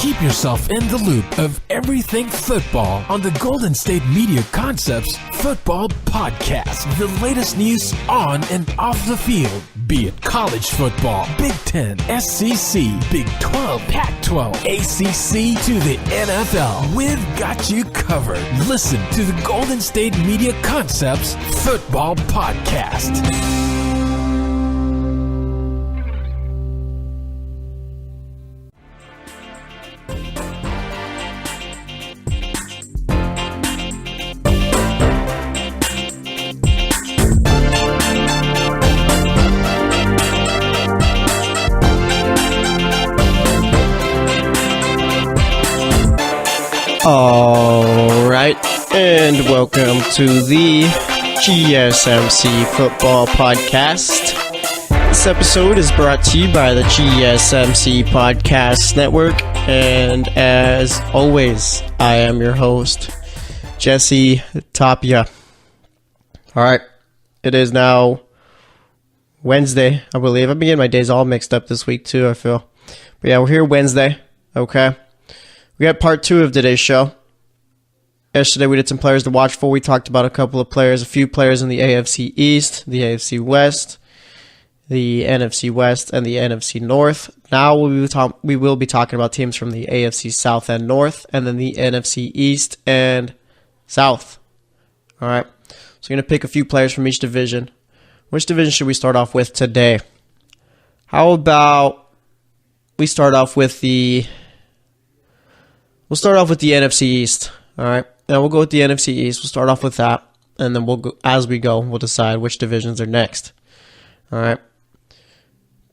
Keep yourself in the loop of everything football on the Golden State Media Concepts Football Podcast. The latest news on and off the field, be it college football, Big Ten, SEC, Big 12, Pac-12, ACC to the NFL. We've got you covered. Listen to the Golden State Media Concepts Football Podcast. All right, and welcome to the GSMC Football Podcast. This episode is brought to you by the GSMC Podcast Network, and as always, I am your host, Jesse Tapia. All right, it is now Wednesday, I believe. I've been getting my days all mixed up this week too, I feel. But yeah, we're here Wednesday, okay? We got part 2 of today's show. Yesterday we did some players to watch for. We talked about a few players in the AFC East, the AFC West, the NFC West, and the NFC North. Now we will be talking about teams from the AFC South and North, and then the NFC East and South. All right. So we're going to pick a few players from each division. Which division should we start off with today? How about we start off with the... We'll start off with the NFC East, all right? Now we'll go with the NFC East. We'll start off with that, and then we'll go, as we go, we'll decide which divisions are next, all right?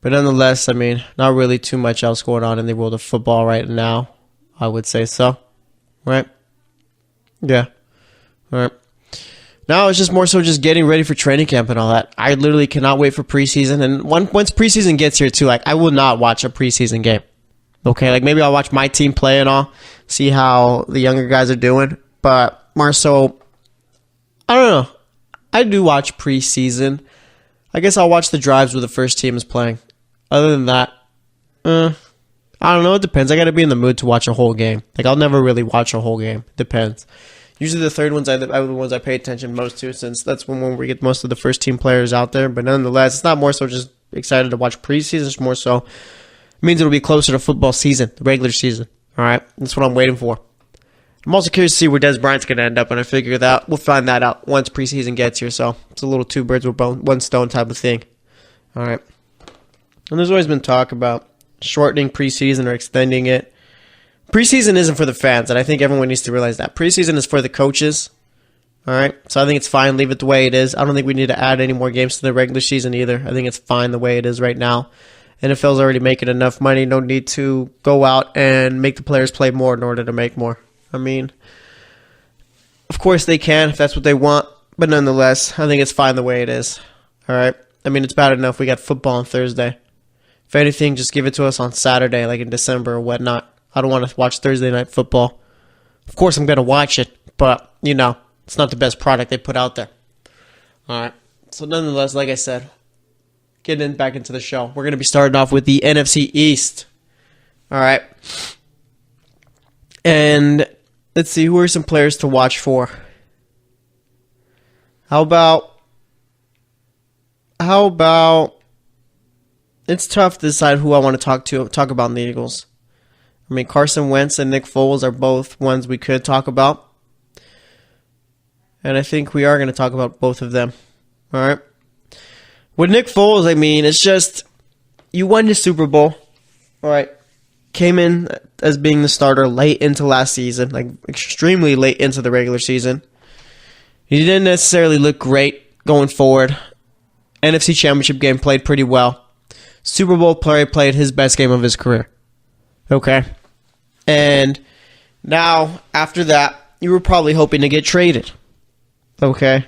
But nonetheless, I mean, not really too much else going on in the world of football right now, I would say so, right? Yeah, all right. Now it's just more so just getting ready for training camp and all that. I literally cannot wait for preseason, and once preseason gets here too, like I will not watch a preseason game. Okay, like maybe I'll watch my team play and all, see how the younger guys are doing. But more so, I don't know. I do watch preseason. I guess I'll watch the drives where the first team is playing. Other than that, I don't know. It depends. I got to be in the mood to watch a whole game. Like I'll never really watch a whole game. It depends. Usually the third ones are the ones I pay attention most to, since that's when we get most of the first team players out there. But nonetheless, it's not more so just excited to watch preseason. It's more so means it'll be closer to football season, the regular season. All right, that's what I'm waiting for. I'm also curious to see where Des Bryant's going to end up, and I figure that we'll find that out once preseason gets here. So it's a little two birds with one stone type of thing. All right, and there's always been talk about shortening preseason or extending it. Preseason isn't for the fans, and I think everyone needs to realize that. Preseason is for the coaches. All right, so I think it's fine. Leave it the way it is. I don't think we need to add any more games to the regular season either. I think it's fine the way it is right now. NFL's already making enough money. No need to go out and make the players play more in order to make more. I mean, of course they can if that's what they want. But nonetheless, I think it's fine the way it is. All right? I mean, it's bad enough we got football on Thursday. If anything, just give it to us on Saturday, like in December or whatnot. I don't want to watch Thursday night football. Of course I'm going to watch it, but, you know, it's not the best product they put out there. All right? So nonetheless, like I said, getting back into the show. We're going to be starting off with the NFC East. All right. And let's see, who are some players to watch for? How about it's tough to decide who I want to talk about in the Eagles. I mean, Carson Wentz and Nick Foles are both ones we could talk about. And I think we are going to talk about both of them. All right. With Nick Foles, I mean, it's just, you won the Super Bowl, all right, came in as being the starter late into last season, like extremely late into the regular season. He didn't necessarily look great going forward. NFC Championship game played pretty well. Super Bowl play played his best game of his career, okay? And now, after that, you were probably hoping to get traded, okay?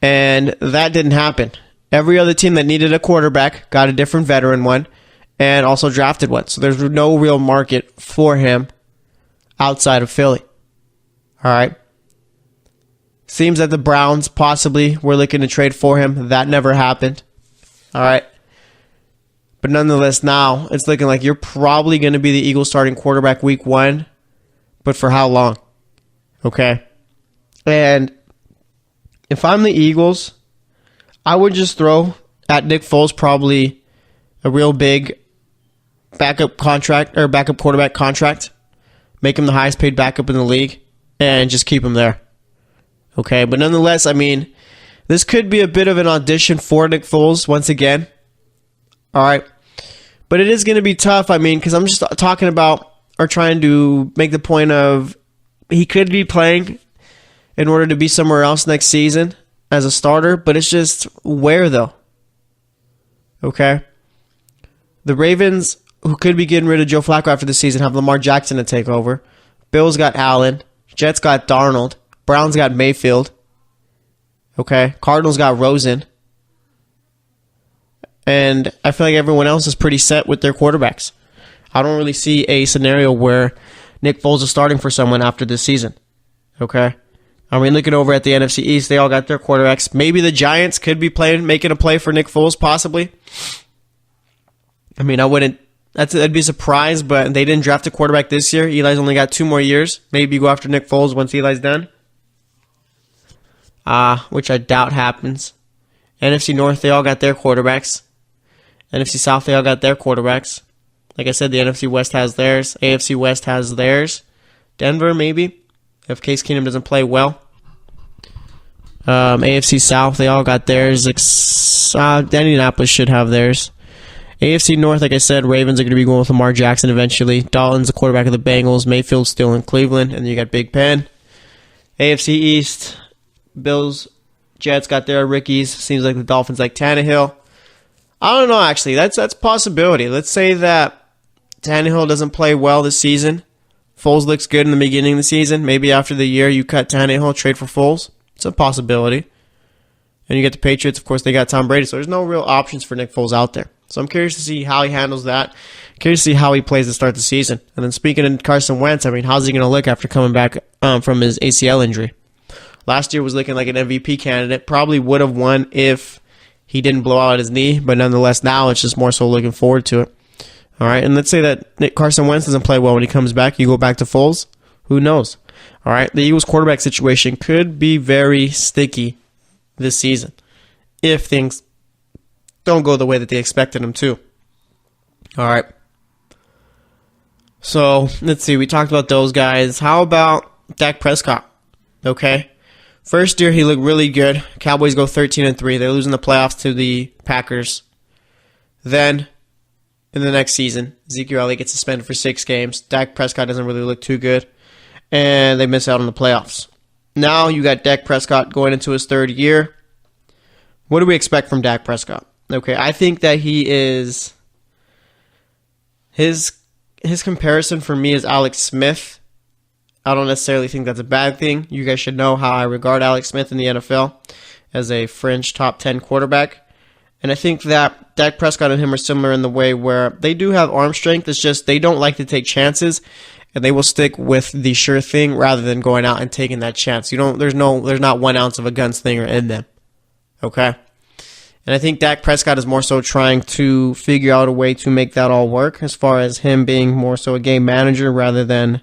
And that didn't happen. Every other team that needed a quarterback got a different veteran one and also drafted one. So there's no real market for him outside of Philly. All right. Seems that the Browns possibly were looking to trade for him. That never happened. All right. But nonetheless, now it's looking like you're probably going to be the Eagles starting quarterback week 1. But for how long? Okay. And if I'm the Eagles, I would just throw at Nick Foles probably a real big backup contract or backup quarterback contract. Make him the highest paid backup in the league and just keep him there. Okay. But nonetheless, I mean, this could be a bit of an audition for Nick Foles once again. All right. But it is going to be tough, I mean, because I'm just talking about or trying to make the point of he could be playing in order to be somewhere else next season as a starter, but it's just where, though? Okay? The Ravens, who could be getting rid of Joe Flacco after the season, have Lamar Jackson to take over. Bills got Allen. Jets got Darnold. Browns got Mayfield. Okay? Cardinals got Rosen. And I feel like everyone else is pretty set with their quarterbacks. I don't really see a scenario where Nick Foles is starting for someone after this season. Okay? I mean, looking over at the NFC East, they all got their quarterbacks. Maybe the Giants could be making a play for Nick Foles, possibly. I mean, that'd be a surprise, but they didn't draft a quarterback this year. Eli's only got 2 more years. Maybe you go after Nick Foles once Eli's done. Which I doubt happens. NFC North, they all got their quarterbacks. NFC South, they all got their quarterbacks. Like I said, the NFC West has theirs. AFC West has theirs. Denver, maybe, if Case Keenum doesn't play well. AFC South, they all got theirs. Indianapolis should have theirs. AFC North, like I said, Ravens are going to be going with Lamar Jackson eventually. Dalton's the quarterback of the Bengals. Mayfield's still in Cleveland. And then you got Big Ben. AFC East, Bills, Jets got their rookies. Seems like the Dolphins like Tannehill. I don't know, actually. That's a possibility. Let's say that Tannehill doesn't play well this season. Foles looks good in the beginning of the season. Maybe after the year you cut Tannehill, trade for Foles. It's a possibility. And you get the Patriots. Of course, they got Tom Brady. So there's no real options for Nick Foles out there. So I'm curious to see how he handles that. Curious to see how he plays to start the season. And then speaking of Carson Wentz, I mean, how's he going to look after coming back from his ACL injury? Last year was looking like an MVP candidate. Probably would have won if he didn't blow out his knee, but nonetheless, now it's just more so looking forward to it. All right, and let's say that Carson Wentz doesn't play well when he comes back. You go back to Foles. Who knows? All right, the Eagles' quarterback situation could be very sticky this season if things don't go the way that they expected them to. All right. So, let's see. We talked about those guys. How about Dak Prescott? Okay. First year, he looked really good. Cowboys go 13-3. They're losing the playoffs to the Packers. Then, in the next season, Ezekiel Elliott gets suspended for 6 games. Dak Prescott doesn't really look too good. And they miss out on the playoffs. Now, you got Dak Prescott going into his 3rd year. What do we expect from Dak Prescott? Okay, I think that he is... His comparison for me is Alex Smith. I don't necessarily think that's a bad thing. You guys should know how I regard Alex Smith in the NFL as a fringe top 10 quarterback. And I think that Dak Prescott and him are similar in the way where they do have arm strength. It's just they don't like to take chances, and they will stick with the sure thing rather than going out and taking that chance. There's not 1 ounce of a gunslinger in them. Okay? And I think Dak Prescott is more so trying to figure out a way to make that all work as far as him being more so a game manager rather than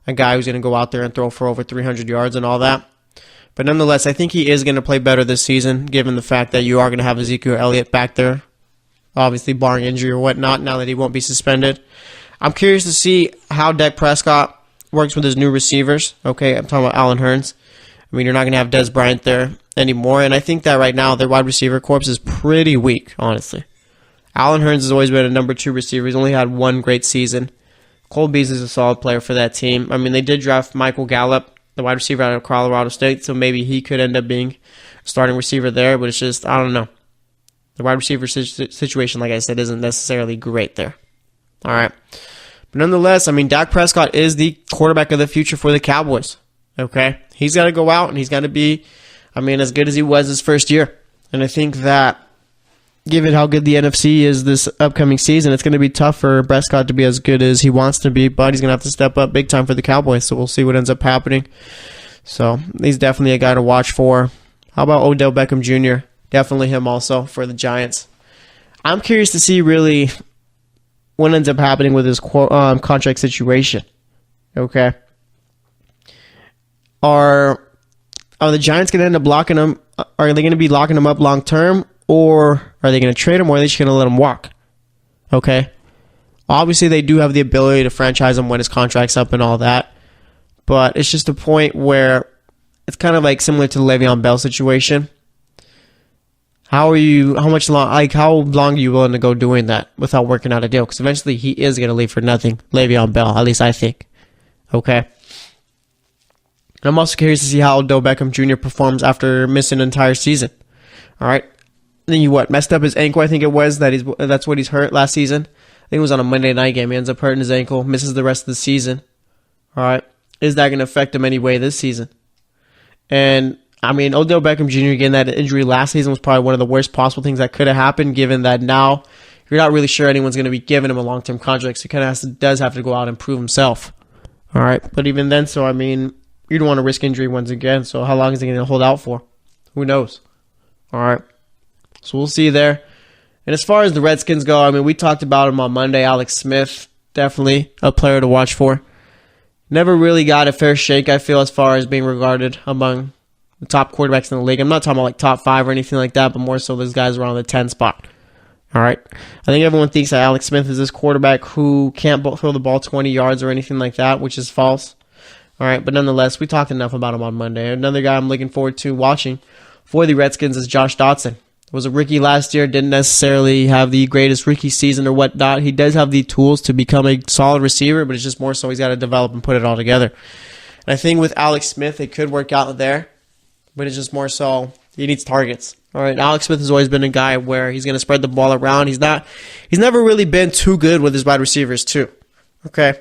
a guy who's going to go out there and throw for over 300 yards and all that. But nonetheless, I think he is going to play better this season, given the fact that you are going to have Ezekiel Elliott back there, obviously barring injury or whatnot, now that he won't be suspended. I'm curious to see how Dak Prescott works with his new receivers. Okay, I'm talking about Allen Hurns. I mean, you're not going to have Des Bryant there anymore, and I think that right now their wide receiver corps is pretty weak, honestly. Allen Hurns has always been a number 2 receiver. He's only had 1 great season. Cole Beasley is a solid player for that team. I mean, they did draft Michael Gallup, the wide receiver out of Colorado State, so maybe he could end up being a starting receiver there, but it's just, I don't know. The wide receiver situation, like I said, isn't necessarily great there. All right. But nonetheless, I mean, Dak Prescott is the quarterback of the future for the Cowboys. Okay? He's got to go out, and he's got to be, I mean, as good as he was his first year. And I think that given how good the NFC is this upcoming season, it's going to be tough for Prescott to be as good as he wants to be, but he's going to have to step up big time for the Cowboys, so we'll see what ends up happening. So he's definitely a guy to watch for. How about Odell Beckham Jr.? Definitely him also for the Giants. I'm curious to see really what ends up happening with his contract situation. Okay. Are the Giants going to end up locking him? Are they going to be locking him up long term, or are they going to trade him, or are they just going to let him walk? Okay. Obviously, they do have the ability to franchise him when his contract's up and all that, but it's just a point where it's kind of like similar to the Le'Veon Bell situation. How long are you willing to go doing that without working out a deal? Because eventually he is going to leave for nothing. Le'Veon Bell, at least I think. Okay. And I'm also curious to see how Odell Beckham Jr. performs after missing an entire season. All right. And then you messed up his ankle, I think it was. That's what he's hurt last season. I think it was on a Monday night game. He ends up hurting his ankle, misses the rest of the season. All right. Is that going to affect him anyway this season? And Odell Beckham Jr. getting that injury last season was probably one of the worst possible things that could have happened, given that now you're not really sure anyone's going to be giving him a long-term contract, so he kind of does have to go out and prove himself. All right, but even then, you don't want to risk injury once again, so how long is he going to hold out for? Who knows? All right, so we'll see there. And as far as the Redskins go, we talked about him on Monday. Alex Smith, definitely a player to watch for. Never really got a fair shake, I feel, as far as being regarded among the top quarterbacks in the league. I'm not talking about like top 5 or anything like that, but more so those guys around the 10 spot. All right. I think everyone thinks that Alex Smith is this quarterback who can't throw the ball 20 yards or anything like that, which is false. All right. But nonetheless, we talked enough about him on Monday. Another guy I'm looking forward to watching for the Redskins is Josh Dotson. Was a rookie last year, didn't necessarily have the greatest rookie season or whatnot. He does have the tools to become a solid receiver, but it's just more so he's got to develop and put it all together. And I think with Alex Smith, it could work out there. But it's just more so he needs targets. All right, Alex Smith has always been a guy where he's going to spread the ball around. He's never really been too good with his wide receivers too. Okay,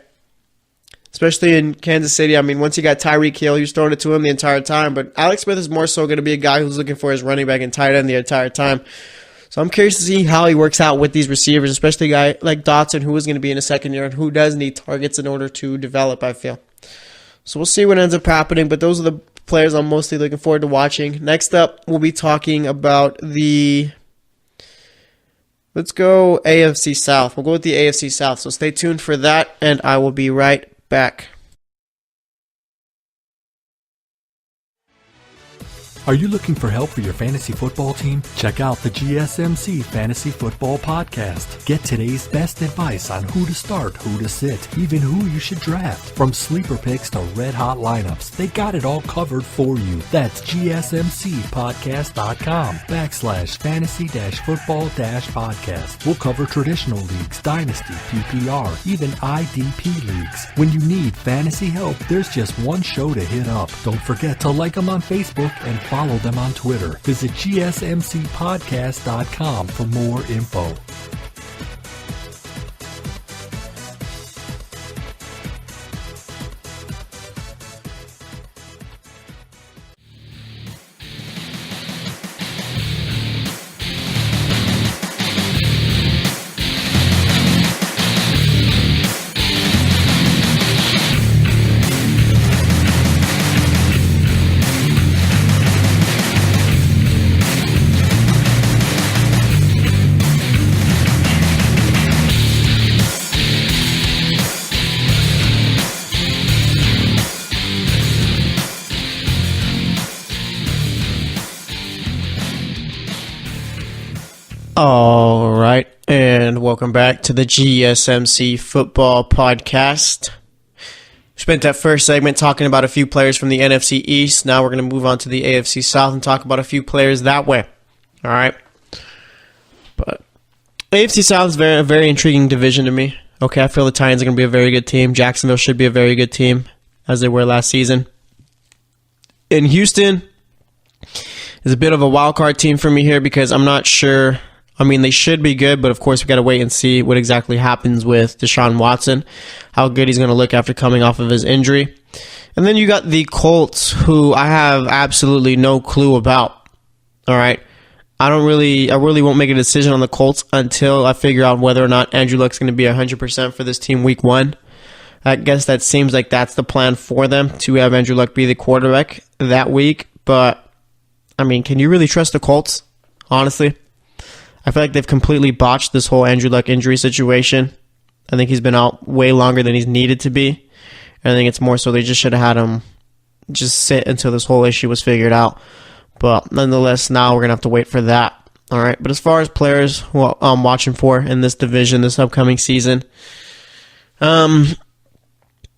especially in Kansas City. Once you got Tyreek Hill, you're throwing it to him the entire time. But Alex Smith is more so going to be a guy who's looking for his running back and tight end the entire time. So I'm curious to see how he works out with these receivers, especially a guy like Dotson, who is going to be in his second year and who does need targets in order to develop, I feel. So we'll see what ends up happening, but those are the players I'm mostly looking forward to watching. Next up, we'll be talking about let's go AFC South. We'll go with the AFC South, so stay tuned for that, and I will be right back. Are you looking for help for your fantasy football team? Check out the GSMC Fantasy Football Podcast. Get today's best advice on who to start, who to sit, even who you should draft. From sleeper picks to red-hot lineups, they got it all covered for you. That's gsmcpodcast.com/fantasy-football-podcast. We'll cover traditional leagues, dynasty, PPR, even IDP leagues. When you need fantasy help, there's just one show to hit up. Don't forget to like them on Facebook and follow them on Twitter. Visit gsmcpodcast.com for more info. All right, and welcome back to the GSMC Football Podcast. We spent that first segment talking about a few players from the NFC East. Now we're going to move on to the AFC South and talk about a few players that way. All right, but AFC South is a very intriguing division to me. Okay, I feel the Titans are going to be a very good team. Jacksonville should be a very good team, as they were last season. In Houston is a bit of a wild card team for me here because I'm not sure. They should be good, but of course we got to wait and see what exactly happens with Deshaun Watson, how good he's going to look after coming off of his injury. And then you got the Colts, who I have absolutely no clue about. All right, I really won't make a decision on the Colts until I figure out whether or not Andrew Luck's going to be 100% for this team week 1. I guess that seems like that's the plan for them, to have Andrew Luck be the quarterback that week. But, can you really trust the Colts? Honestly, I feel like they've completely botched this whole Andrew Luck injury situation. I think he's been out way longer than he's needed to be. And I think it's more so they just should have had him just sit until this whole issue was figured out. But nonetheless, now we're going to have to wait for that. All right. But as far as players who I'm watching for in this division this upcoming season, I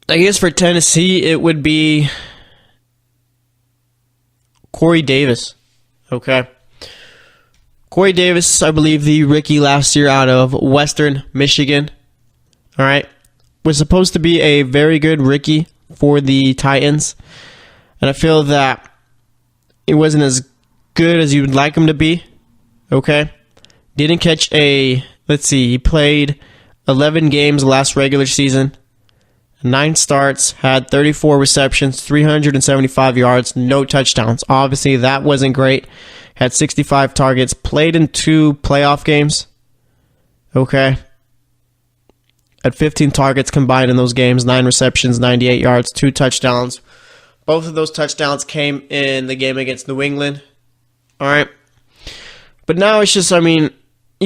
guess for Tennessee, it would be Corey Davis. Okay. Corey Davis, I believe the rookie last year out of Western Michigan. All right. Was supposed to be a very good rookie for the Titans. And I feel that it wasn't as good as you would like him to be. Okay. Didn't catch he played 11 games last regular season. 9 starts, had 34 receptions, 375 yards, no touchdowns. Obviously, that wasn't great. Had 65 targets, played in 2 playoff games. Okay. Had 15 targets combined in those games, 9 receptions, 98 yards, 2 touchdowns. Both of those touchdowns came in the game against New England. All right. But now it's just, you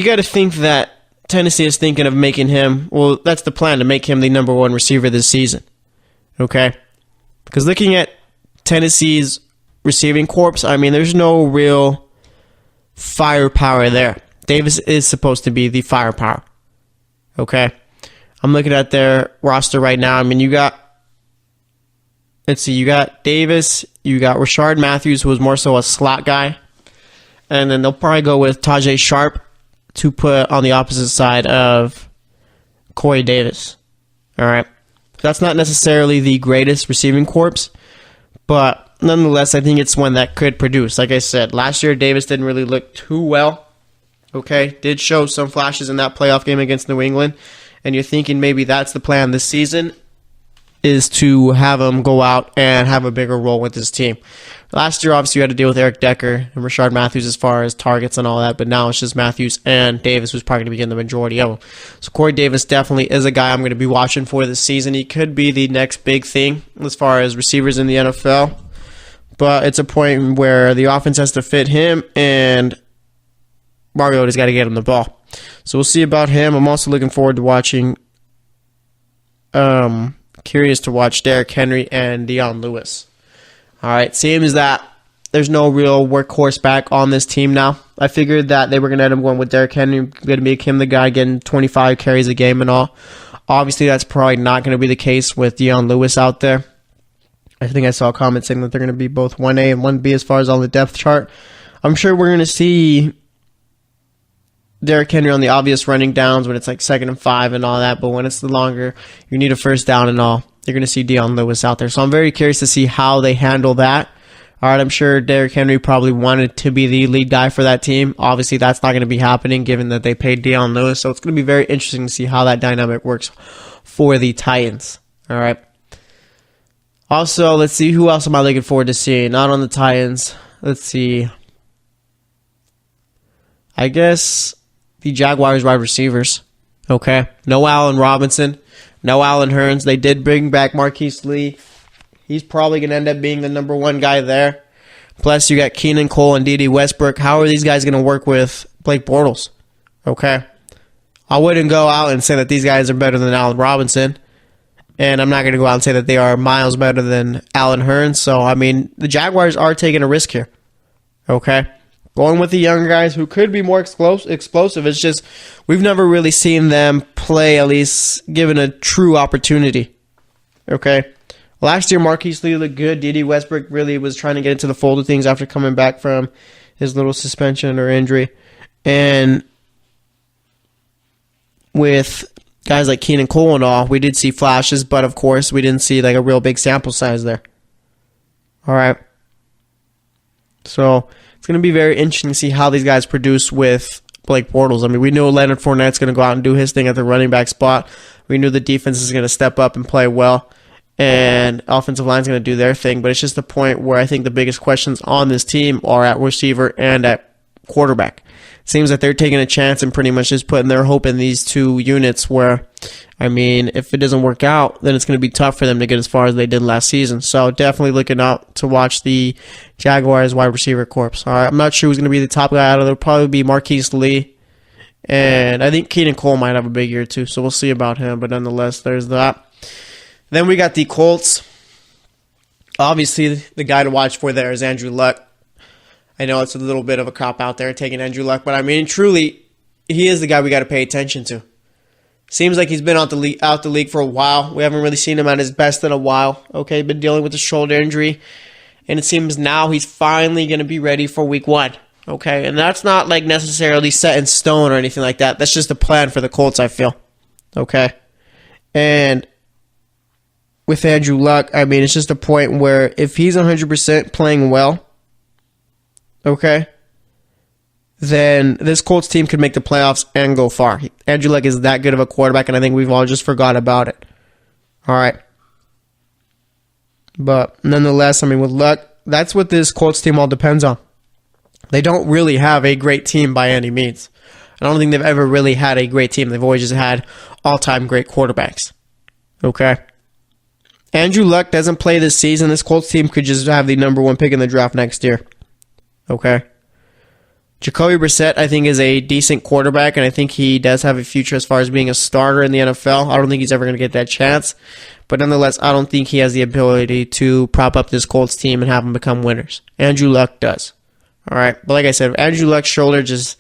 got to think that Tennessee is thinking of making him, well, that's the plan, to make him the number 1 receiver this season. Okay? Because looking at Tennessee's receiving corps, there's no real firepower there. Davis is supposed to be the firepower. Okay? I'm looking at their roster right now. You got Davis, you got Rashard Matthews, who is more so a slot guy. And then they'll probably go with Tajay Sharp to put on the opposite side of Corey Davis. All right. That's not necessarily the greatest receiving corps, but nonetheless, I think it's one that could produce. Like I said, last year Davis didn't really look too well. Okay. Did show some flashes in that playoff game against New England. And you're thinking maybe that's the plan this season, is to have him go out and have a bigger role with his team. Last year, obviously, you had to deal with Eric Decker and Rashard Matthews as far as targets and all that, but now it's just Matthews and Davis who's probably going to be getting the majority of them. So Corey Davis definitely is a guy I'm going to be watching for this season. He could be the next big thing as far as receivers in the NFL, but it's a point where the offense has to fit him, and Mariota's got to get him the ball. So we'll see about him. I'm also looking forward to watching, curious to watch Derrick Henry and Deion Lewis. All right, seems that there's no real workhorse back on this team now. I figured that they were going to end up going with Derrick Henry, going to make him the guy getting 25 carries a game and all. Obviously, that's probably not going to be the case with Deion Lewis out there. I think I saw a comment saying that they're going to be both 1A and 1B as far as on the depth chart. I'm sure we're going to see Derrick Henry on the obvious running downs when it's like 2nd and 5 and all that, but when it's the longer, you need a first down and all, you're going to see Deion Lewis out there. So I'm very curious to see how they handle that. All right, I'm sure Derrick Henry probably wanted to be the lead guy for that team. Obviously, that's not going to be happening given that they paid Deion Lewis, so it's going to be very interesting to see how that dynamic works for the Titans. All right. Also, let's see, who else am I looking forward to seeing? Not on the Titans. Let's see. I guess the Jaguars wide receivers. Okay. No Allen Robinson. No Allen Hurns. They did bring back Marquise Lee. He's probably going to end up being the number 1 guy there. Plus, you got Keenan Cole and D.D. Westbrook. How are these guys going to work with Blake Bortles? Okay. I wouldn't go out and say that these guys are better than Allen Robinson. And I'm not going to go out and say that they are miles better than Allen Hurns. So, the Jaguars are taking a risk here. Okay. Going with the younger guys who could be more explosive. It's just we've never really seen them play, at least given a true opportunity. Okay. Last year, Marquise Lee looked good. D.D. Westbrook really was trying to get into the fold of things after coming back from his little suspension or injury. And with guys like Keenan Cole and all, we did see flashes, but of course, we didn't see like a real big sample size there. All right. So it's going to be very interesting to see how these guys produce with Blake Bortles. We knew Leonard Fournette's going to go out and do his thing at the running back spot. We knew the defense is going to step up and play well, and offensive line's going to do their thing. But it's just the point where I think the biggest questions on this team are at receiver and at quarterback. It seems that they're taking a chance and pretty much just putting their hope in these two units where, if it doesn't work out, then it's going to be tough for them to get as far as they did last season. So definitely looking out to watch the Jaguars wide receiver corps. All right, I'm not sure who's going to be the top guy out of there. It'll probably be Marquise Lee. And I think Keenan Cole might have a big year too, so we'll see about him. But nonetheless, there's that. Then we got the Colts. Obviously, the guy to watch for there is Andrew Luck. I know it's a little bit of a cop out there taking Andrew Luck, but I mean, truly, he is the guy we got to pay attention to. Seems like he's been out the league for a while. We haven't really seen him at his best in a while. Okay, been dealing with a shoulder injury, and it seems now he's finally going to be ready for week 1. Okay, and that's not like necessarily set in stone or anything like that. That's just a plan for the Colts, I feel. Okay, and with Andrew Luck, I mean, it's just a point where if he's 100% playing well, okay, then this Colts team could make the playoffs and go far. Andrew Luck is that good of a quarterback, and I think we've all just forgot about it. All right. But nonetheless, I mean, with Luck, that's what this Colts team all depends on. They don't really have a great team by any means. I don't think they've ever really had a great team. They've always just had all-time great quarterbacks. Okay? Andrew Luck doesn't play this season. This Colts team could just have the number 1 pick in the draft next year. Okay? Jacoby Brissett, I think, is a decent quarterback, and I think he does have a future as far as being a starter in the NFL. I don't think he's ever going to get that chance. But nonetheless, I don't think he has the ability to prop up this Colts team and have them become winners. Andrew Luck does. All right? But like I said, if Andrew Luck's shoulder just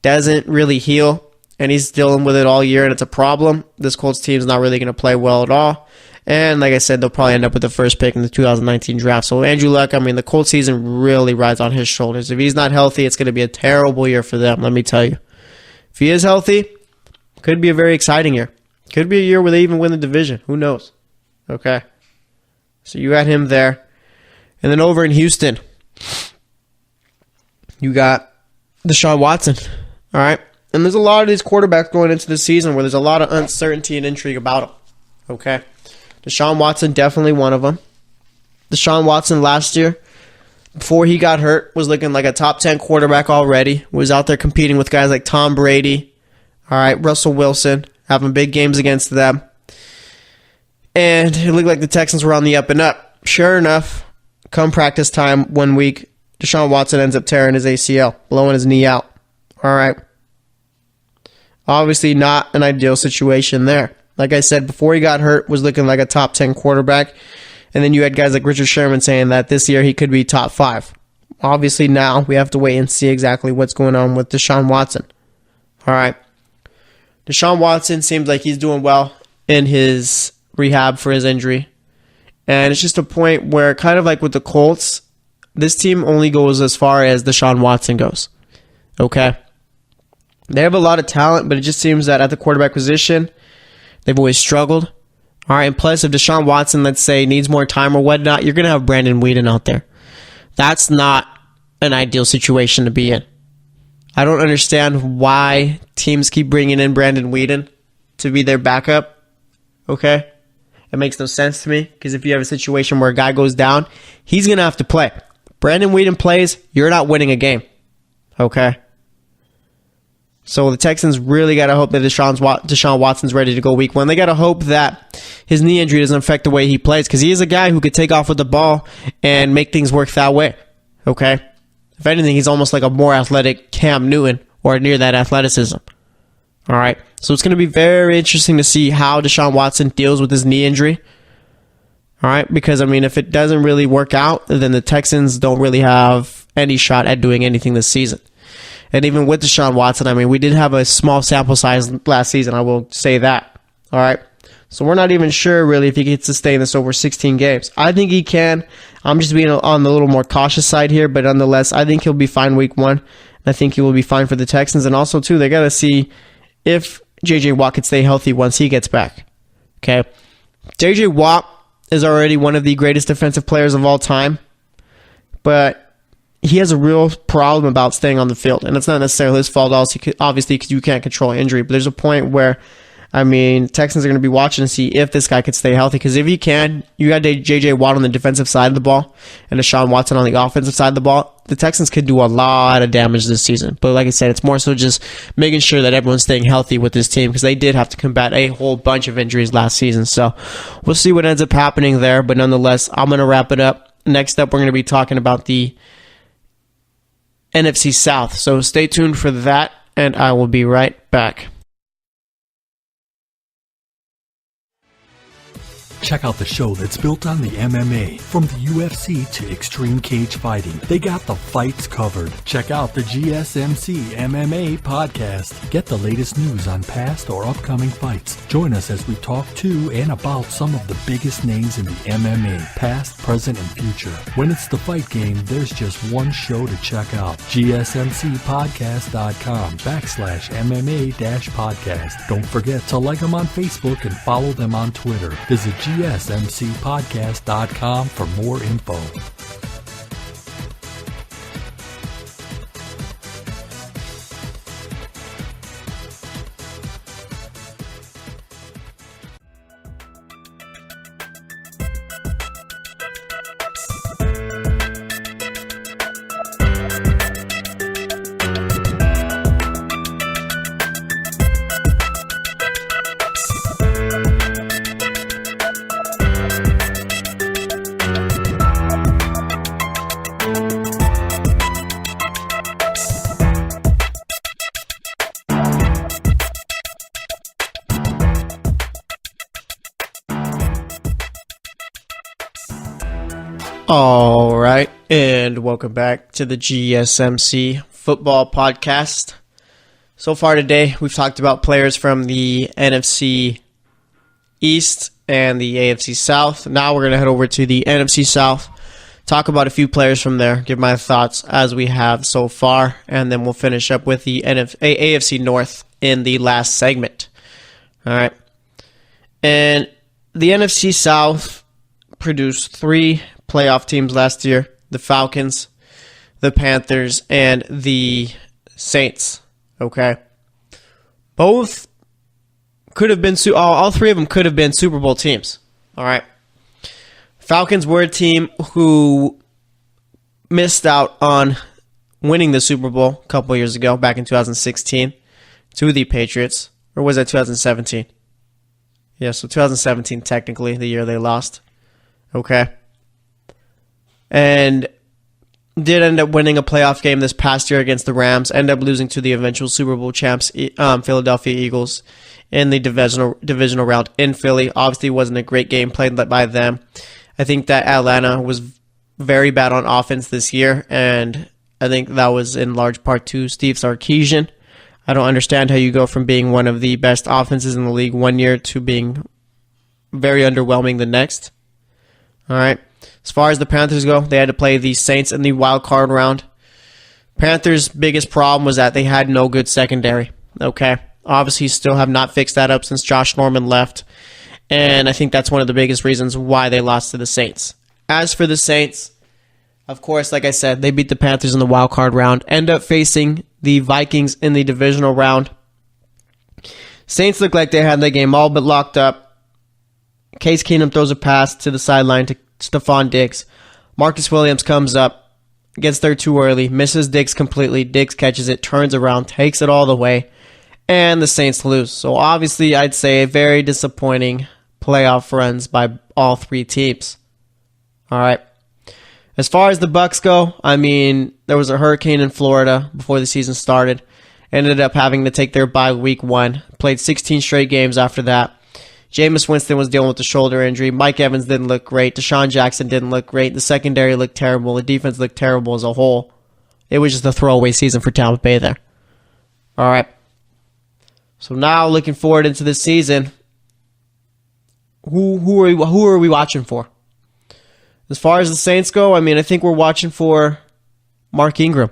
doesn't really heal, and he's dealing with it all year, and it's a problem, this Colts team is not really going to play well at all. And like I said, they'll probably end up with the first pick in the 2019 draft. So Andrew Luck, I mean, the Colts season really rides on his shoulders. If he's not healthy, it's going to be a terrible year for them, let me tell you. If he is healthy, could be a very exciting year. Could be a year where they even win the division. Who knows? Okay. So you got him there. And then over in Houston, you got Deshaun Watson. All right. And there's a lot of these quarterbacks going into the season where there's a lot of uncertainty and intrigue about them. Okay. Deshaun Watson, definitely one of them. Deshaun Watson last year, before he got hurt, was looking like a top 10 quarterback already. Was out there competing with guys like Tom Brady, all right, Russell Wilson, having big games against them. And it looked like the Texans were on the up and up. Sure enough, come practice time 1 week, Deshaun Watson ends up tearing his ACL, blowing his knee out. All right. Obviously not an ideal situation there. Like I said, before he got hurt, was looking like a top 10 quarterback. And then you had guys like Richard Sherman saying that this year he could be top 5. Obviously now we have to wait and see exactly what's going on with Deshaun Watson. All right. Deshaun Watson seems like he's doing well in his rehab for his injury. And it's just a point where, kind of like with the Colts, this team only goes as far as Deshaun Watson goes. Okay? They have a lot of talent, but it just seems that at the quarterback position, they've always struggled. All right, and plus, if Deshaun Watson, let's say, needs more time or whatnot, you're going to have Brandon Weeden out there. That's not an ideal situation to be in. I don't understand why teams keep bringing in Brandon Weeden to be their backup. Okay? It makes no sense to me, because if you have a situation where a guy goes down, he's going to have to play. Brandon Weeden plays, you're not winning a game. Okay? So the Texans really got to hope that Deshaun Watson's ready to go week 1. They got to hope that his knee injury doesn't affect the way he plays, because he is a guy who could take off with the ball and make things work that way. Okay? If anything, he's almost like a more athletic Cam Newton, or near that athleticism. All right? So it's going to be very interesting to see how Deshaun Watson deals with his knee injury. All right? Because, I mean, if it doesn't really work out, then the Texans don't really have any shot at doing anything this season. And even with Deshaun Watson, I mean, we did have a small sample size last season, I will say that. All right? So we're not even sure, really, if he can sustain this over 16 games. I think he can. I'm just being on the little more cautious side here, but nonetheless, I think he'll be fine week 1. And I think he will be fine for the Texans. And also, too, they got to see if J.J. Watt can stay healthy once he gets back. Okay? J.J. Watt is already one of the greatest defensive players of all time, but he has a real problem about staying on the field, and it's not necessarily his fault, obviously, because you can't control injury, but there's a point where, I mean, Texans are going to be watching to see if this guy could stay healthy, because if he can, you got J.J. Watt on the defensive side of the ball and Deshaun Watson on the offensive side of the ball, the Texans could do a lot of damage this season. But like I said, it's more so just making sure that everyone's staying healthy with this team, because they did have to combat a whole bunch of injuries last season. So we'll see what ends up happening there, but nonetheless, I'm going to wrap it up. Next up, we're going to be talking about the NFC South. So stay tuned for that. and I will be right back. Check out the show that's built on the MMA. From the UFC to extreme cage fighting, they got the fights covered. Check out the GSMC MMA podcast. Get the latest news on past or upcoming fights. Join us as we talk to and about some of the biggest names in the MMA, past, present, and future. When it's the fight game, there's just one show to check out. GSMCpodcast.com/MMA-podcast. Don't forget to like them on Facebook and follow them on Twitter. Visit GSMCpodcast.com for more info. All right, and welcome back to the GSMC Football Podcast. So far today, we've talked about players from the NFC East and the AFC South. Now we're going to head over to the NFC South, talk about a few players from there, give my thoughts as we have so far, and then we'll finish up with the AFC North in the last segment. All right, and the NFC South produced 3 playoff teams last year: the Falcons, the Panthers, and the Saints. Okay, both could have been all 3 of them could have been Super Bowl teams. All right, Falcons were a team who missed out on winning the Super Bowl a couple years ago, back in 2016, to the Patriots, or was that 2017? Yeah, so 2017 technically, the year they lost. Okay. And did end up winning a playoff game this past year against the Rams, end up losing to the eventual Super Bowl champs, Philadelphia Eagles, in the divisional round in Philly. Obviously, wasn't a great game played by them. I think that Atlanta was very bad on offense this year, and I think that was in large part to Steve Sarkisian. I don't understand how you go from being one of the best offenses in the league one year to being very underwhelming the next. All right. As far as the Panthers go, they had to play the Saints in the wild card round. Panthers' biggest problem was that they had no good secondary. Okay. Obviously, still have not fixed that up since Josh Norman left. And I think that's one of the biggest reasons why they lost to the Saints. As for the Saints, of course, like I said, they beat the Panthers in the wild card round. End up facing the Vikings in the divisional round. Saints look like they had their game all but locked up. Case Keenum throws a pass to the sideline to Stephon Diggs. Marcus Williams comes up, gets there too early, misses Diggs completely. Diggs catches it, turns around, takes it all the way, and the Saints lose. So obviously, I'd say a very disappointing playoff runs by all 3 teams. All right. As far as the Bucs go, I mean, there was a hurricane in Florida before the season started. Ended up having to take their bye week 1. Played 16 straight games after that. Jameis Winston was dealing with a shoulder injury. Mike Evans didn't look great. Deshaun Jackson didn't look great. The secondary looked terrible. The defense looked terrible as a whole. It was just a throwaway season for Tampa Bay there. All right. So now looking forward into this season, who are we watching for? As far as the Saints go, I mean, I think we're watching for Mark Ingram.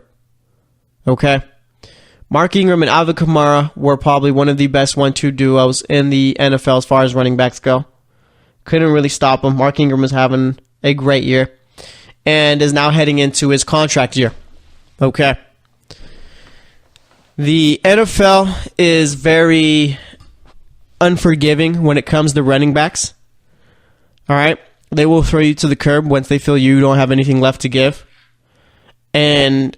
Okay. Mark Ingram and Alvin Kamara were probably one of the best 1-2 duos in the NFL as far as running backs go. Couldn't really stop him. Mark Ingram is having a great year and is now heading into his contract year. Okay. The NFL is very unforgiving when it comes to running backs. All right. They will throw you to the curb once they feel you don't have anything left to give. And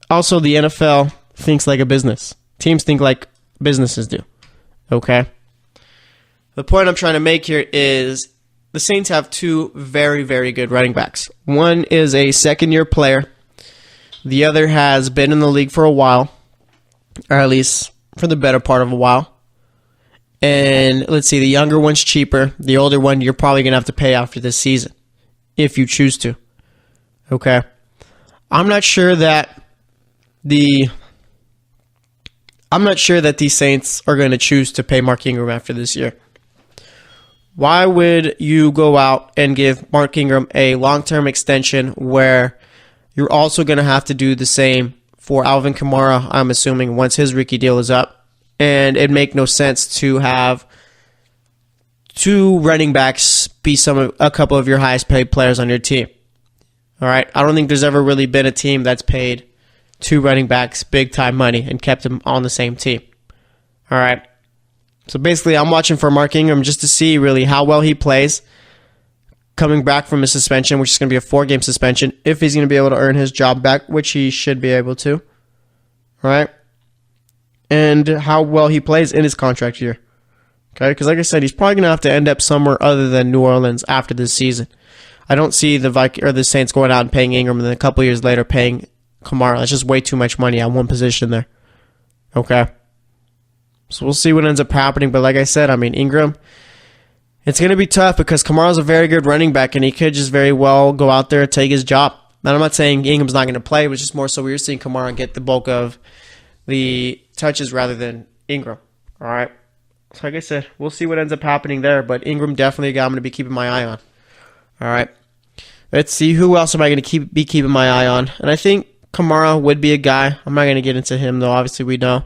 also the NFL thinks like a business. Teams think like businesses do. Okay? The point I'm trying to make here is the Saints have 2 very, very good running backs. One is a second-year player. The other has been in the league for a while. or at least for the better part of a while. And let's see, the younger one's cheaper. The older one, you're probably going to have to pay after this season, if you choose to. Okay? I'm not sure that the Saints are going to choose to pay Mark Ingram after this year. Why would you go out and give Mark Ingram a long-term extension where you're also going to have to do the same for Alvin Kamara, I'm assuming, once his rookie deal is up? And it'd make no sense to have two running backs be a couple of your highest paid players on your team. All right? I don't think there's ever really been a team that's paid two running backs big-time money and kept them on the same team. All right? So basically, I'm watching for Mark Ingram just to see really how well he plays coming back from a suspension, which is going to be a 4-game suspension, if he's going to be able to earn his job back, which he should be able to. All right? And how well he plays in his contract year. Okay? Because like I said, he's probably going to have to end up somewhere other than New Orleans after this season. I don't see the Saints going out and paying Ingram and then a couple years later paying Kamara. That's just way too much money on one position there. Okay? So we'll see what ends up happening. But like I said, I mean, Ingram, it's going to be tough because Kamara's a very good running back, and he could just very well go out there and take his job. Now, I'm not saying Ingram's not going to play, but it's just more so we're seeing Kamara get the bulk of the touches rather than Ingram. All right? So like I said, we'll see what ends up happening there, but Ingram definitely a guy I'm going to be keeping my eye on. All right? Let's see, who else am I going to be keeping my eye on? And I think Kamara would be a guy. I'm not going to get into him, though. Obviously, we know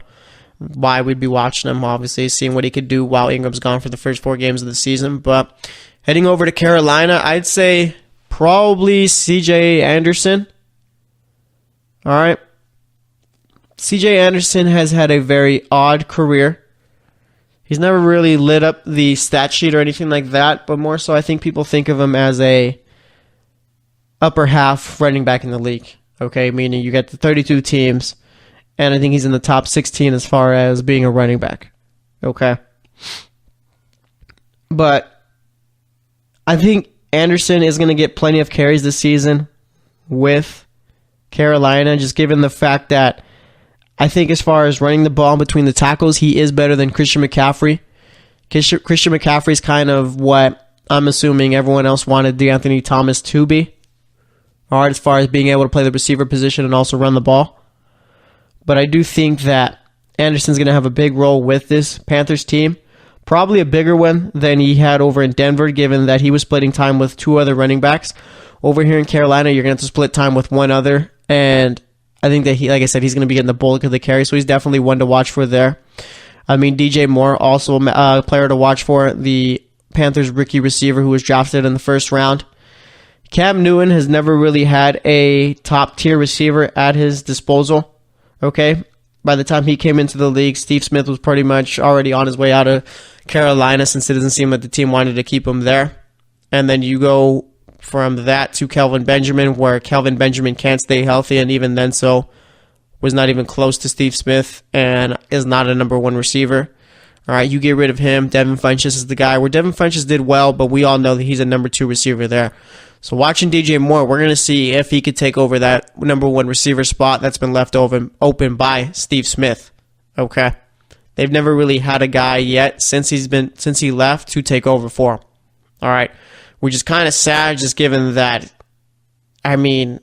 why we'd be watching him, obviously, seeing what he could do while Ingram's gone for the first 4 games of the season. But heading over to Carolina, I'd say probably C.J. Anderson. All right. C.J. Anderson has had a very odd career. He's never really lit up the stat sheet or anything like that, but more so I think people think of him as a upper half running back in the league. Okay, meaning you get the 32 teams, and I think he's in the top 16 as far as being a running back. Okay. But I think Anderson is going to get plenty of carries this season with Carolina, just given the fact that I think as far as running the ball between the tackles, he is better than Christian McCaffrey. Christian McCaffrey's kind of what I'm assuming everyone else wanted DeAnthony Thomas to be. All right, as far as being able to play the receiver position and also run the ball. But I do think that Anderson's going to have a big role with this Panthers team. Probably a bigger one than he had over in Denver, given that he was splitting time with 2 other running backs. Over here in Carolina, you're going to have to split time with 1 other. And I think that, like I said, he's going to be getting the bulk of the carry, so he's definitely one to watch for there. I mean, DJ Moore, also a player to watch for, the Panthers rookie receiver who was drafted in the first round. Cam Newton has never really had a top-tier receiver at his disposal. Okay? By the time he came into the league, Steve Smith was pretty much already on his way out of Carolina, since it doesn't seem like the team wanted to keep him there. And then you go from that to Kelvin Benjamin, where Kelvin Benjamin can't stay healthy, and even then so was not even close to Steve Smith and is not a number 1 receiver. All right, you get rid of him. Devin Funchess is the guy where Devin Funchess did well, but we all know that he's a number 2 receiver there. So watching DJ Moore, we're going to see if he could take over that number 1 receiver spot that's been left open by Steve Smith. Okay. They've never really had a guy yet since he left to take over for him. All right. Which is kind of sad, just given that, I mean,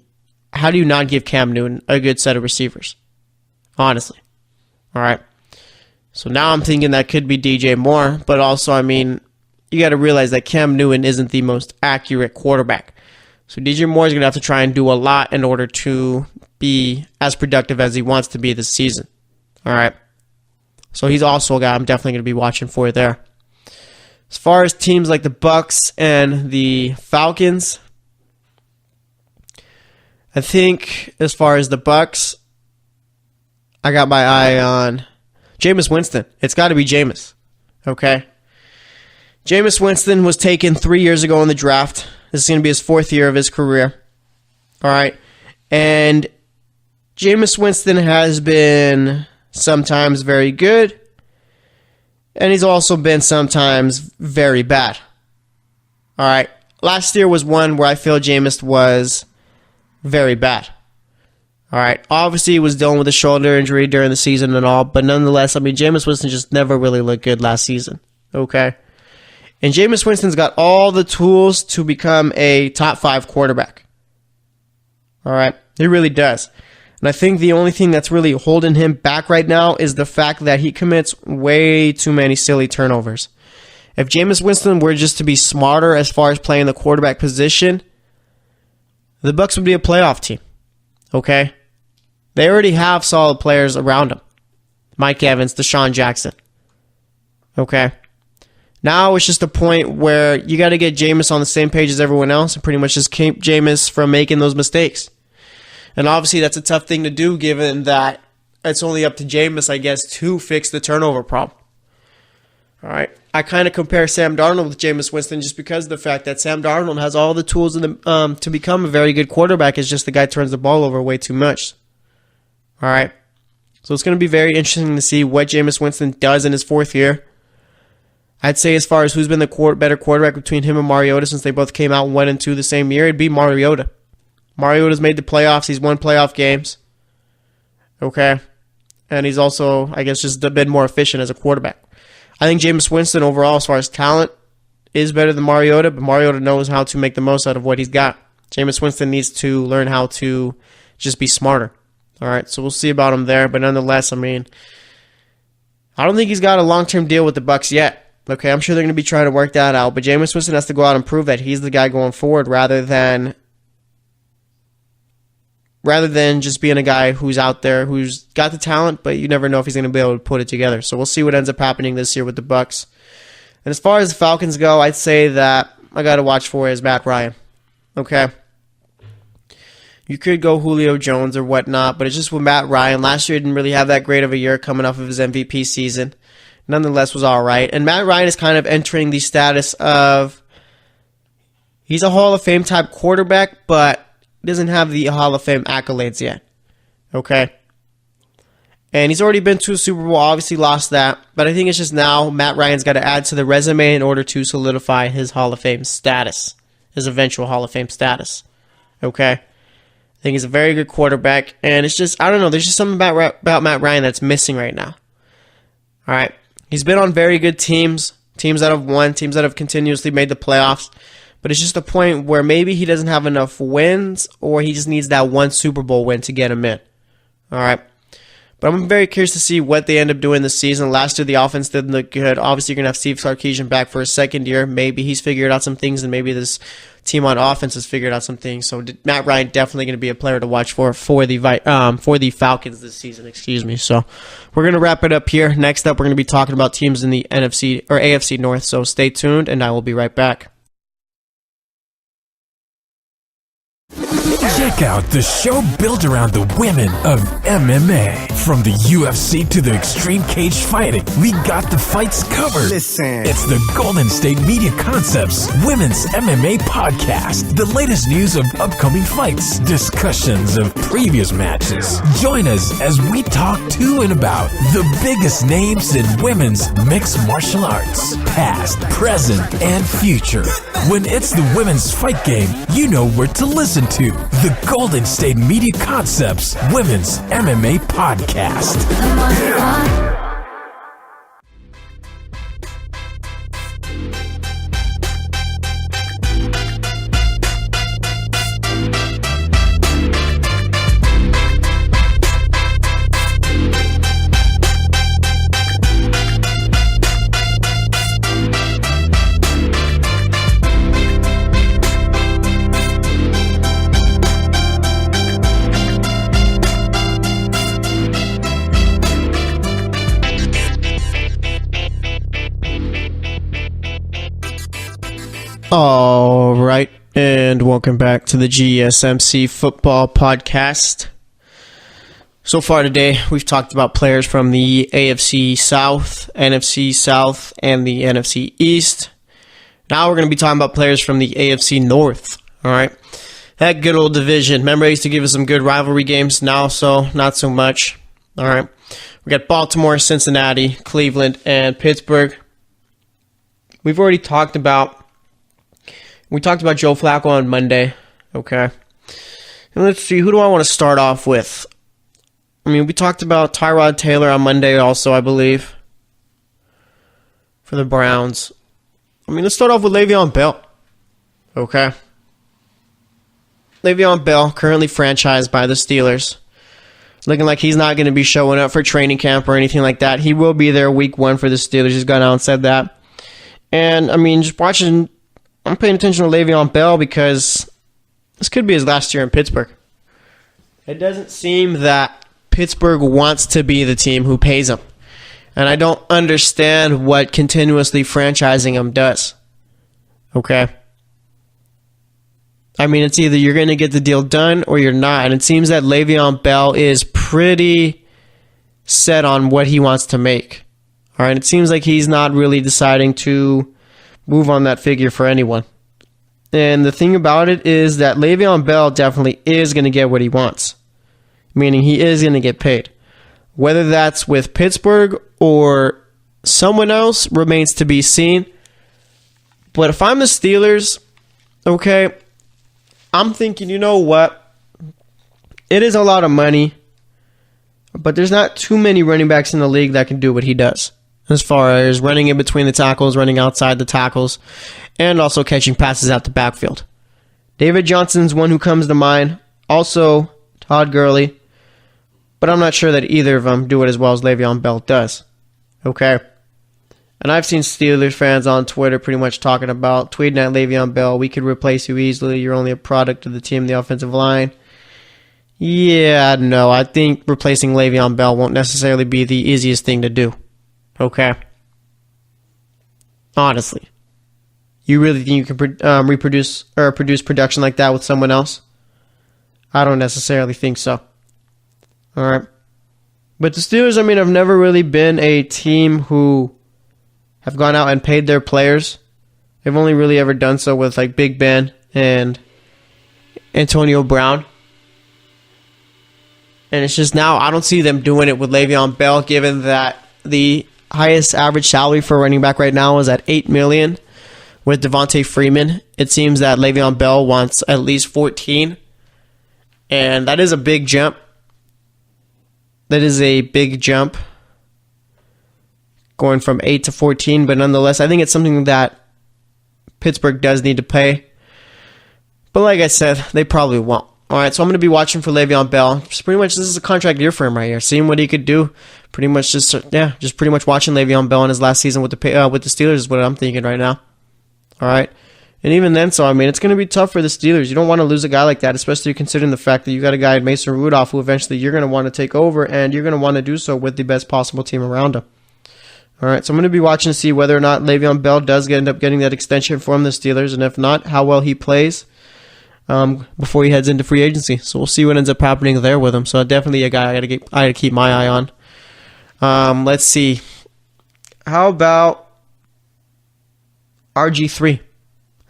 how do you not give Cam Newton a good set of receivers? Honestly. All right. So now I'm thinking that could be DJ Moore, but also, I mean, you got to realize that Cam Newton isn't the most accurate quarterback. So DJ Moore is going to have to try and do a lot in order to be as productive as he wants to be this season. All right. So he's also a guy I'm definitely going to be watching for there. As far as teams like the Bucs and the Falcons, I think as far as the Bucs, I got my eye on Jameis Winston. It's got to be Jameis. Okay? Jameis Winston was taken 3 years ago in the draft. This is going to be his 4th year of his career. All right? And Jameis Winston has been sometimes very good, and he's also been sometimes very bad. All right? Last year was one where I feel Jameis was very bad. All right. Obviously, he was dealing with a shoulder injury during the season and all, but nonetheless, Jameis Winston just never really looked good last season. Okay. And Jameis Winston's got all the tools to become a top 5 quarterback. All right. He really does. And I think the only thing that's really holding him back right now is the fact that he commits way too many silly turnovers. If Jameis Winston were just to be smarter as far as playing the quarterback position, the Bucs would be a playoff team. Okay? They already have solid players around him. Mike Evans, Deshaun Jackson. Okay? Now it's just a point where you got to get Jameis on the same page as everyone else and pretty much just keep Jameis from making those mistakes. And obviously that's a tough thing to do given that it's only up to Jameis, I guess, to fix the turnover problem. All right. I kind of compare Sam Darnold with Jameis Winston just because of the fact that Sam Darnold has all the tools to become a very good quarterback. It's just the guy turns the ball over way too much. All right. So it's going to be very interesting to see what Jameis Winston does in his 4th year. I'd say as far as who's been the better quarterback between him and Mariota since they both came out 1 and 2 the same year, it'd be Mariota. Mariota's made the playoffs. He's won playoff games. Okay. And he's also, I guess, just a bit more efficient as a quarterback. I think Jameis Winston overall, as far as talent, is better than Mariota, but Mariota knows how to make the most out of what he's got. Jameis Winston needs to learn how to just be smarter. All right, so we'll see about him there. But nonetheless, I don't think he's got a long-term deal with the Bucs yet. Okay, I'm sure they're going to be trying to work that out. But Jameis Winston has to go out and prove that he's the guy going forward rather than just being a guy who's out there, who's got the talent, but you never know if he's going to be able to put it together. So we'll see what ends up happening this year with the Bucs. And as far as the Falcons go, I'd say that I got to watch for is Matt Ryan. Okay? You could go Julio Jones or whatnot, but it's just with Matt Ryan. Last year, he didn't really have that great of a year coming off of his MVP season. Nonetheless, was all right. And Matt Ryan is kind of entering the status of he's a Hall of Fame type quarterback, but doesn't have the Hall of Fame accolades yet. Okay? And he's already been to a Super Bowl, obviously lost that. But I think it's just now Matt Ryan's got to add to the resume in order to solidify his Hall of Fame status, his eventual Hall of Fame status. Okay? I think he's a very good quarterback. And it's just, I don't know, there's just something about Matt Ryan that's missing right now. All right? He's been on very good teams that have won, teams that have continuously made the playoffs. But it's just a point where maybe he doesn't have enough wins or he just needs that one Super Bowl win to get him in. All right. But I'm very curious to see what they end up doing this season. Last year, the offense didn't look good. Obviously, you're going to have Steve Sarkisian back for a 2nd year. Maybe he's figured out some things, and maybe this team on offense has figured out some things. So Matt Ryan definitely going to be a player to watch for the Falcons this season. So we're going to wrap it up here. Next up, we're going to be talking about teams in the NFC or AFC North. So stay tuned, and I will be right back. Check out the show built around the women of MMA. From the UFC to the extreme cage fighting, we got the fights covered. Listen. It's the Golden State Media Concepts Women's MMA Podcast. The latest news of upcoming fights, discussions of previous matches. Join us as we talk to and about the biggest names in women's mixed martial arts. Past, present, and future. When it's the women's fight game, you know where to listen to. The Golden State Media Concepts Women's MMA Podcast. All right, and welcome back to the GSMC Football Podcast. So far today, we've talked about players from the AFC South, NFC South, and the NFC East. Now we're going to be talking about players from the AFC North, all right? That good old division. Remember, I used to give us some good rivalry games. Now, so not so much, all right? We got Baltimore, Cincinnati, Cleveland, and Pittsburgh. We've already talked about Joe Flacco on Monday, okay? And let's see, who do I want to start off with? I mean, we talked about Tyrod Taylor on Monday also, I believe, for the Browns. I mean, let's start off with Le'Veon Bell. Okay. Le'Veon Bell, currently franchised by the Steelers. Looking like he's not going to be showing up for training camp or anything like that. He will be there week 1 for the Steelers. He's gone out and said that. And, I mean, just watching, I'm paying attention to Le'Veon Bell because this could be his last year in Pittsburgh. It doesn't seem that Pittsburgh wants to be the team who pays him. And I don't understand what continuously franchising him does. Okay? I mean, it's either you're going to get the deal done or you're not. And it seems that Le'Veon Bell is pretty set on what he wants to make. All right, it seems like he's not really deciding to move on that figure for anyone. And the thing about it is that Le'Veon Bell definitely is going to get what he wants. Meaning he is going to get paid. Whether that's with Pittsburgh or someone else remains to be seen. But if I'm the Steelers, okay, I'm thinking, you know what? It is a lot of money, but there's not too many running backs in the league that can do what he does. As far as running in between the tackles, running outside the tackles, and also catching passes out the backfield. David Johnson's one who comes to mind. Also, Todd Gurley. But I'm not sure that either of them do it as well as Le'Veon Bell does. Okay? And I've seen Steelers fans on Twitter pretty much tweeting at Le'Veon Bell, we could replace you easily. You're only a product of the team, the offensive line. Yeah, no, I think replacing Le'Veon Bell won't necessarily be the easiest thing to do. Okay? Honestly. You really think you can reproduce or produce production like that with someone else? I don't necessarily think so. Alright. But the Steelers, I mean, have never really been a team who have gone out and paid their players. They've only really ever done so with like Big Ben and Antonio Brown. And it's just now, I don't see them doing it with Le'Veon Bell, given that the highest average salary for a running back right now is at $8 million. With Devontae Freeman, it seems that Le'Veon Bell wants at least 14. And that is a big jump. That is a big jump. Going from 8 to 14, but nonetheless, I think it's something that Pittsburgh does need to pay. But like I said, they probably won't. Alright, so I'm going to be watching for Le'Veon Bell. Just pretty much, this is a contract year for him right here. Seeing what he could do. Pretty much just pretty much watching Le'Veon Bell in his last season with the Steelers is what I'm thinking right now. Alright. And even then, so I mean, it's going to be tough for the Steelers. You don't want to lose a guy like that, especially considering the fact that you got a guy in Mason Rudolph who eventually you're going to want to take over, and you're going to want to do so with the best possible team around him. Alright, so I'm going to be watching to see whether or not Le'Veon Bell does end up getting that extension from the Steelers, and if not, how well he plays before he heads into free agency. So we'll see what ends up happening there with him. So definitely a guy I got to keep my eye on. Let's see. How about RG3?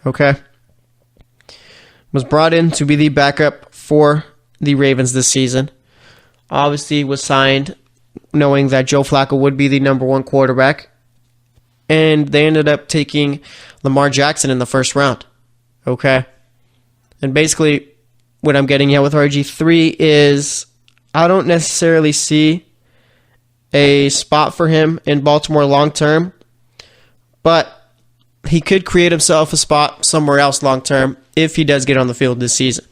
Okay. Was brought in to be the backup for the Ravens this season. Obviously was signed knowing that Joe Flacco would be the number 1 quarterback. And they ended up taking Lamar Jackson in the first round. Okay. And basically what I'm getting at with RG3 is I don't necessarily see a spot for him in Baltimore long term. But he could create himself a spot somewhere else long term if he does get on the field this season.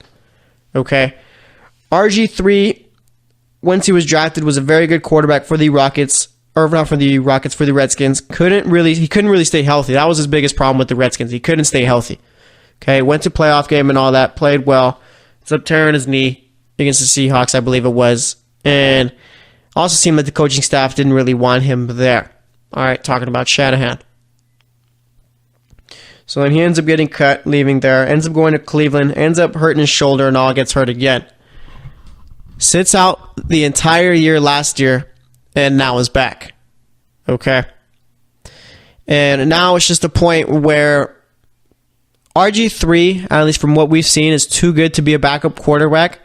Okay. RG3, once he was drafted, was a very good quarterback for the Rockets. Or not for the Rockets, for the Redskins. He couldn't really stay healthy. That was his biggest problem with the Redskins. He couldn't stay healthy. Okay, went to playoff game and all that, played well. Ends up tearing his knee against the Seahawks, I believe it was. And also seemed like the coaching staff didn't really want him there. Alright, talking about Shanahan. So then he ends up getting cut, leaving there, ends up going to Cleveland, ends up hurting his shoulder and all, gets hurt again. Sits out the entire year last year, and now is back. Okay? And now it's just a point where RG3, at least from what we've seen, is too good to be a backup quarterback.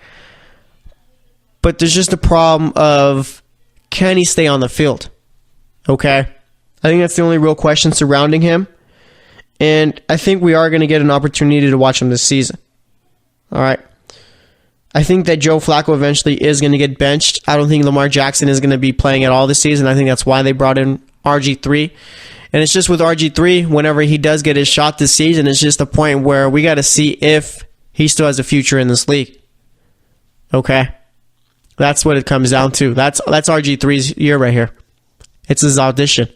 But there's just a problem of, can he stay on the field? Okay? I think that's the only real question surrounding him. And I think we are going to get an opportunity to watch him this season. All right. I think that Joe Flacco eventually is going to get benched. I don't think Lamar Jackson is going to be playing at all this season. I think that's why they brought in RG3. And it's just with RG3, whenever he does get his shot this season, it's just a point where we got to see if he still has a future in this league. Okay? That's what it comes down to. That's RG3's year right here. It's his audition.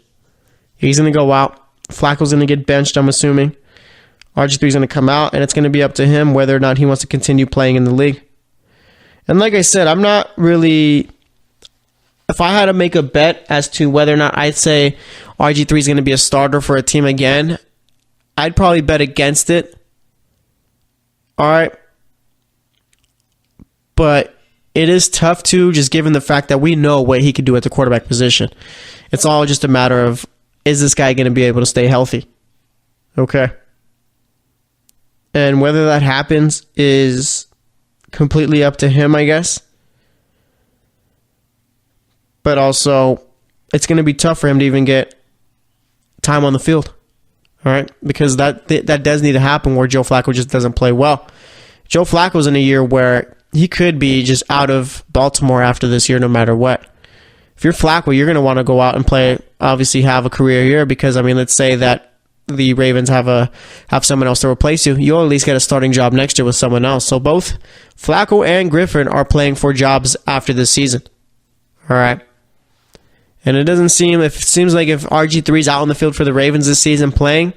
He's going to go out. Flacco's going to get benched, I'm assuming. RG3's going to come out, and it's going to be up to him whether or not he wants to continue playing in the league. And like I said, I'm not really... If I had to make a bet as to whether or not I'd say RG3 is going to be a starter for a team again, I'd probably bet against it. All right. But it is tough too, just given the fact that we know what he could do at the quarterback position. It's all just a matter of, is this guy going to be able to stay healthy? Okay. And whether that happens is completely up to him, I guess. But also, it's going to be tough for him to even get time on the field. All right? Because that does need to happen where Joe Flacco just doesn't play well. Joe Flacco's in a year where he could be just out of Baltimore after this year no matter what. If you're Flacco, you're going to want to go out and play, obviously have a career here because, I mean, let's say that the Ravens have someone else to replace you. You'll at least get a starting job next year with someone else. So both Flacco and Griffin are playing for jobs after this season. All right? And it seems like if RG3's out on the field for the Ravens this season playing,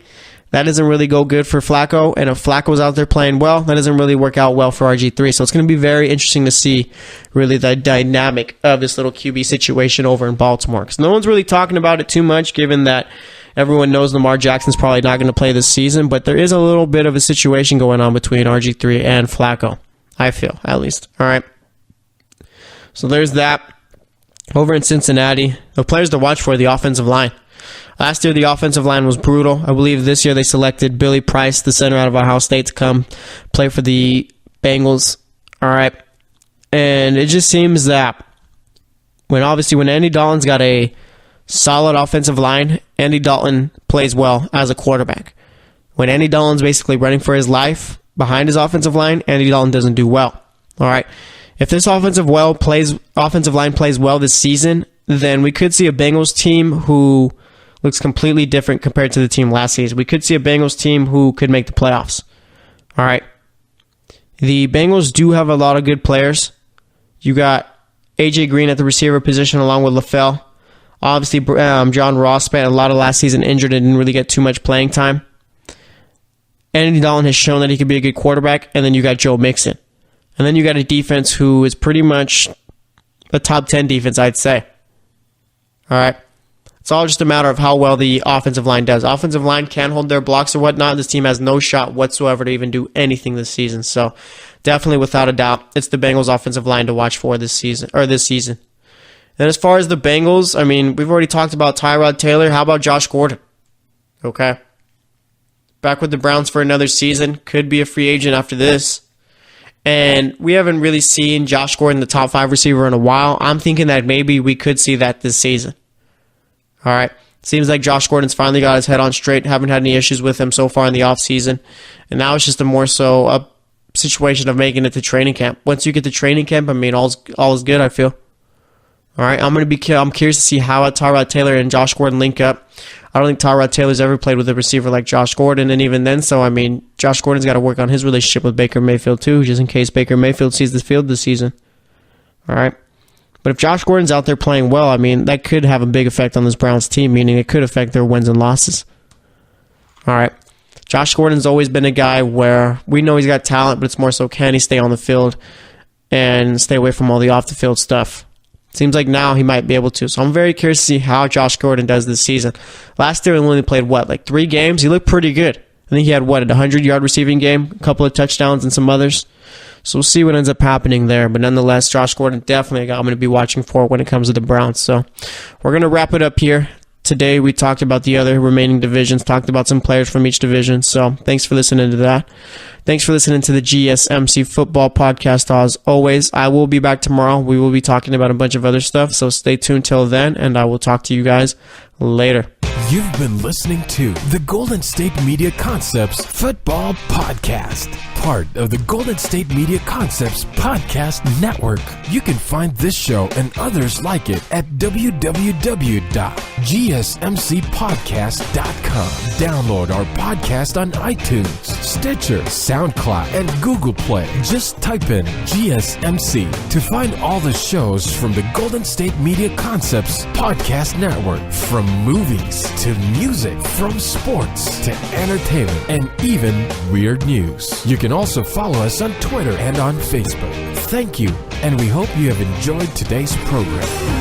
that doesn't really go good for Flacco. And if Flacco's out there playing well, that doesn't really work out well for RG3. So it's going to be very interesting to see really the dynamic of this little QB situation over in Baltimore. Because no one's really talking about it too much, given that everyone knows Lamar Jackson's probably not going to play this season. But there is a little bit of a situation going on between RG3 and Flacco, I feel, at least. All right. So there's that. Over in Cincinnati, the players to watch for the offensive line. Last year, the offensive line was brutal. I believe this year they selected Billy Price, the center out of Ohio State, to come play for the Bengals. All right. And it just seems that when Andy Dalton's got a solid offensive line, Andy Dalton plays well as a quarterback. When Andy Dalton's basically running for his life behind his offensive line, Andy Dalton doesn't do well. All right. If this offensive line plays well this season, then we could see a Bengals team who looks completely different compared to the team last season. We could see a Bengals team who could make the playoffs. All right. The Bengals do have a lot of good players. You got AJ Green at the receiver position along with LaFell. Obviously, John Ross spent a lot of last season injured and didn't really get too much playing time. Andy Dalton has shown that he could be a good quarterback. And then you got Joe Mixon. And then you got a defense who is pretty much a top 10 defense, I'd say. All right. It's all just a matter of how well the offensive line does. Offensive line can hold their blocks or whatnot. This team has no shot whatsoever to even do anything this season. So definitely, without a doubt, it's the Bengals offensive line to watch for this season. And as far as the Bengals, I mean, we've already talked about Tyrod Taylor. How about Josh Gordon? Okay. Back with the Browns for another season. Could be a free agent after this. And we haven't really seen Josh Gordon, the top 5 receiver, in a while. I'm thinking that maybe we could see that this season. All right. Seems like Josh Gordon's finally got his head on straight. Haven't had any issues with him so far in the offseason. And now it's just a situation of making it to training camp. Once you get to training camp, I mean, all is good, I feel. All right. I'm curious to see how Tyrod Taylor and Josh Gordon link up. I don't think Tyrod Taylor's ever played with a receiver like Josh Gordon, and even then, so I mean, Josh Gordon's got to work on his relationship with Baker Mayfield too, just in case Baker Mayfield sees the field this season. All right, but if Josh Gordon's out there playing well, I mean, that could have a big effect on this Browns team, meaning it could affect their wins and losses. All right, Josh Gordon's always been a guy where we know he's got talent, but it's more so can he stay on the field and stay away from all the off the field stuff. Seems like now he might be able to. So I'm very curious to see how Josh Gordon does this season. Last year he only played, 3 games? He looked pretty good. I think he had, a 100-yard receiving game, a couple of touchdowns and some others. So we'll see what ends up happening there. But nonetheless, Josh Gordon definitely a guy I'm going to be watching for when it comes to the Browns. So we're going to wrap it up here. Today we talked about the other remaining divisions, talked about some players from each division. So thanks for listening to that. Thanks for listening to the GSMC Football Podcast. As always, I will be back tomorrow. We will be talking about a bunch of other stuff. So stay tuned till then, and I will talk to you guys later. You've been listening to the Golden State Media Concepts Football Podcast, part of the Golden State Media Concepts Podcast Network. You can find this show and others like it at www.gsmcpodcast.com. Download our podcast on iTunes, Stitcher, SoundCloud, and Google Play. Just type in GSMC to find all the shows from the Golden State Media Concepts Podcast Network, from movies to music, from sports to entertainment, and even weird news. You can also follow us on Twitter and on Facebook. Thank you, and we hope you have enjoyed today's program.